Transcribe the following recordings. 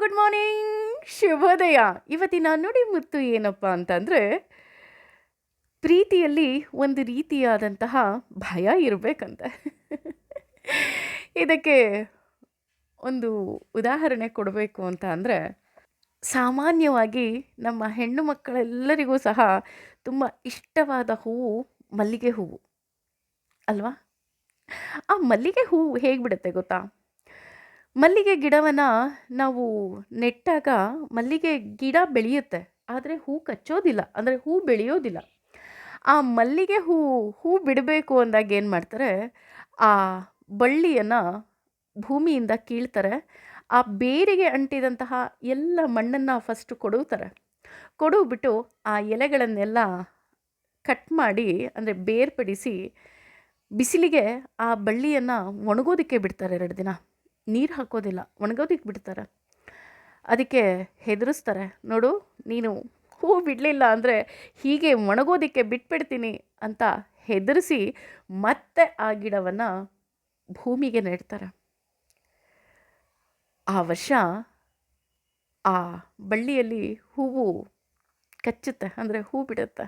Good morning, ಶುಭೋದಯ. ಇವತ್ತಿನ ನುಡಿಮುತ್ತು ಏನಪ್ಪ ಅಂತಂದರೆ, ಪ್ರೀತಿಯಲ್ಲಿ ಒಂದು ರೀತಿಯಾದಂತಹ ಭಯ ಇರಬೇಕಂತೆ. ಇದಕ್ಕೆ ಒಂದು ಉದಾಹರಣೆ ಕೊಡಬೇಕು ಅಂತ ಅಂದರೆ, ಸಾಮಾನ್ಯವಾಗಿ ನಮ್ಮ ಹೆಣ್ಣು ಮಕ್ಕಳೆಲ್ಲರಿಗೂ ಸಹ ತುಂಬ ಇಷ್ಟವಾದ ಹೂವು ಮಲ್ಲಿಗೆ ಹೂವು ಅಲ್ವಾ? ಆ ಮಲ್ಲಿಗೆ ಹೂವು ಹೇಗೆ ಬಿಡುತ್ತೆ ಗೊತ್ತಾ? ಮಲ್ಲಿಗೆ ಗಿಡವನ್ನು ನಾವು ನೆಟ್ಟಾಗ ಮಲ್ಲಿಗೆ ಗಿಡ ಬೆಳೆಯುತ್ತೆ, ಆದರೆ ಹೂ ಕಚ್ಚೋದಿಲ್ಲ, ಅಂದರೆ ಹೂ ಬೆಳೆಯೋದಿಲ್ಲ. ಆ ಮಲ್ಲಿಗೆ ಹೂ ಬಿಡಬೇಕು ಅಂದಾಗ ಏನು ಮಾಡ್ತಾರೆ, ಆ ಬಳ್ಳಿಯನ್ನು ಭೂಮಿಯಿಂದ ಕೀಳ್ತಾರೆ. ಆ ಬೇರಿಗೆ ಅಂಟಿದಂತಹ ಎಲ್ಲ ಮಣ್ಣನ್ನು ಫಸ್ಟು ಕೊಡುಬಿಟ್ಟು ಆ ಎಲೆಗಳನ್ನೆಲ್ಲ ಕಟ್ ಮಾಡಿ, ಅಂದರೆ ಬೇರ್ಪಡಿಸಿ ಬಿಸಿಲಿಗೆ ಆ ಬಳ್ಳಿಯನ್ನು ಒಣಗೋದಕ್ಕೆ ಬಿಡ್ತಾರೆ. 2 ದಿನ ನೀರು ಹಾಕೋದಿಲ್ಲ, ಒಣಗೋದಕ್ಕೆ ಬಿಡ್ತಾರೆ. ಅದಕ್ಕೆ ಹೆದರಿಸ್ತಾರೆ, ನೋಡು ನೀನು ಹೂ ಬಿಡಲಿಲ್ಲ ಅಂದರೆ ಹೀಗೆ ಒಣಗೋದಕ್ಕೆ ಬಿಟ್ಬಿಡ್ತೀನಿ ಅಂತ ಹೆದರಿಸಿ ಮತ್ತೆ ಆ ಗಿಡವನ್ನು ಭೂಮಿಗೆ ನೆಡ್ತಾರೆ. ಆ ವರ್ಷ ಆ ಬಳ್ಳಿಯಲ್ಲಿ ಹೂವು ಕಚ್ಚುತ್ತೆ, ಅಂದರೆ ಹೂ ಬಿಡುತ್ತೆ.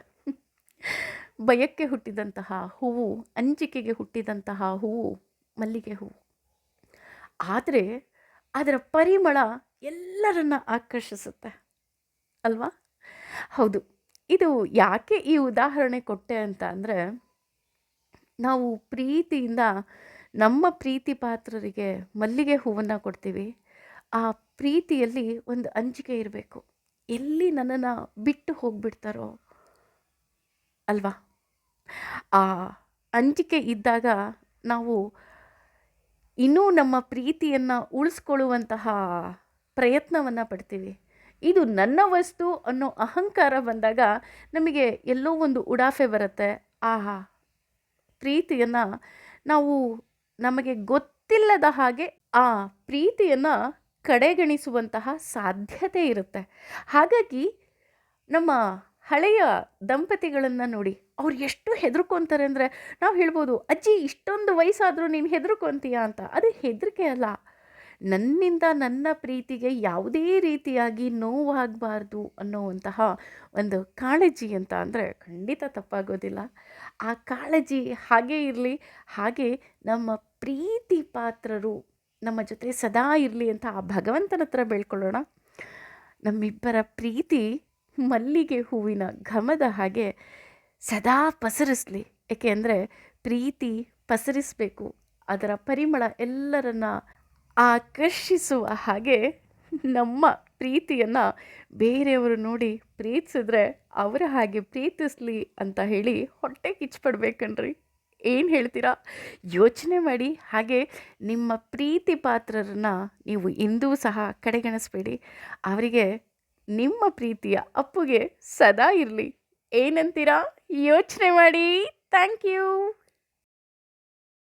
ಭಯಕ್ಕೆ ಹುಟ್ಟಿದಂತಹ ಹೂವು, ಅಂಜಿಕೆಗೆ ಹುಟ್ಟಿದಂತಹ ಹೂವು ಮಲ್ಲಿಗೆ ಹೂವು. ಆದರೆ ಅದರ ಪರಿಮಳ ಎಲ್ಲರನ್ನ ಆಕರ್ಷಿಸುತ್ತೆ ಅಲ್ವಾ? ಹೌದು. ಇದು ಯಾಕೆ ಈ ಉದಾಹರಣೆ ಕೊಟ್ಟೆ ಅಂತ ಅಂದರೆ, ನಾವು ಪ್ರೀತಿಯಿಂದ ನಮ್ಮ ಪ್ರೀತಿ ಪಾತ್ರರಿಗೆ ಮಲ್ಲಿಗೆ ಹೂವನ್ನು ಕೊಡ್ತೀವಿ. ಆ ಪ್ರೀತಿಯಲ್ಲಿ ಒಂದು ಅಂಜಿಕೆ ಇರಬೇಕು, ಎಲ್ಲಿ ನನ್ನನ್ನು ಬಿಟ್ಟು ಹೋಗ್ಬಿಡ್ತಾರೋ ಅಲ್ವಾ? ಆ ಅಂಜಿಕೆ ಇದ್ದಾಗ ನಾವು ಇನ್ನೂ ನಮ್ಮ ಪ್ರೀತಿಯನ್ನು ಉಳಿಸ್ಕೊಳ್ಳುವಂತಹ ಪ್ರಯತ್ನವನ್ನು ಪಡ್ತೀವಿ. ಇದು ನನ್ನ ವಸ್ತು ಅನ್ನೋ ಅಹಂಕಾರ ಬಂದಾಗ ನಮಗೆ ಎಲ್ಲೋ ಒಂದು ಉಡಾಫೆ ಬರುತ್ತೆ. ಆಹಾ, ಪ್ರೀತಿಯನ್ನು ನಾವು ನಮಗೆ ಗೊತ್ತಿಲ್ಲದ ಹಾಗೆ ಆ ಪ್ರೀತಿಯನ್ನು ಕಡೆಗಣಿಸುವಂತಹ ಸಾಧ್ಯತೆ ಇರುತ್ತೆ. ಹಾಗಾಗಿ ನಮ್ಮ ಹಳೆಯ ದಂಪತಿಗಳನ್ನು ನೋಡಿ, ಅವ್ರು ಎಷ್ಟು ಹೆದರ್ಕೊತಾರೆ ಅಂದರೆ, ನಾವು ಹೇಳ್ಬೋದು, ಅಜ್ಜಿ ಇಷ್ಟೊಂದು ವಯಸ್ಸಾದರೂ ನೀನು ಹೆದರ್ಕೊತೀಯ ಅಂತ. ಅದು ಹೆದರಿಕೆ ಅಲ್ಲ, ನನ್ನಿಂದ ನನ್ನ ಪ್ರೀತಿಗೆ ಯಾವುದೇ ರೀತಿಯಾಗಿ ನೋವಾಗಬಾರ್ದು ಅನ್ನೋವಂತಹ ಒಂದು ಕಾಳಜಿ ಅಂತ ಅಂದರೆ ಖಂಡಿತ ತಪ್ಪಾಗೋದಿಲ್ಲ. ಆ ಕಾಳಜಿ ಹಾಗೇ ಇರಲಿ. ಹಾಗೆ ನಮ್ಮ ಪ್ರೀತಿ ಪಾತ್ರರು ನಮ್ಮ ಜೊತೆ ಸದಾ ಇರಲಿ ಅಂತ ಆ ಭಗವಂತನ ಹತ್ರ ಬೇಡ್ಕೊಳ್ಳೋಣ. ನಮ್ಮಿಬ್ಬರ ಪ್ರೀತಿ ಮಲ್ಲಿಗೆ ಹೂವಿನ ಘಮದ ಹಾಗೆ ಸದಾ ಪಸರಿಸಲಿ. ಏಕೆ ಅಂದರೆ ಪ್ರೀತಿ ಪಸರಿಸಬೇಕು, ಅದರ ಪರಿಮಳ ಎಲ್ಲರನ್ನ ಆಕರ್ಷಿಸುವ ಹಾಗೆ ನಮ್ಮ ಪ್ರೀತಿಯನ್ನು ಬೇರೆಯವರು ನೋಡಿ ಪ್ರೀತಿಸಿದ್ರೆ ಅವರ ಹಾಗೆ ಪ್ರೀತಿಸಲಿ ಅಂತ ಹೇಳಿ ಹೊಟ್ಟೆ ಕಿಚ್ಚಪಡ್ಬೇಕನ್ರಿ. ಏನು ಹೇಳ್ತೀರಾ? ಯೋಚನೆ ಮಾಡಿ. ಹಾಗೆ ನಿಮ್ಮ ಪ್ರೀತಿ ಪಾತ್ರರನ್ನು ನೀವು ಎಂದೂ ಸಹ ಕಡೆಗಣಿಸಬೇಡಿ. ಅವರಿಗೆ ನಿಮ್ಮ ಪ್ರೀತಿಯ ಅಪ್ಪುಗೆ ಸದಾ ಇರಲಿ. ಏನಂತೀರಾ? ಯೋಚನೆ ಮಾಡಿ. Thank you.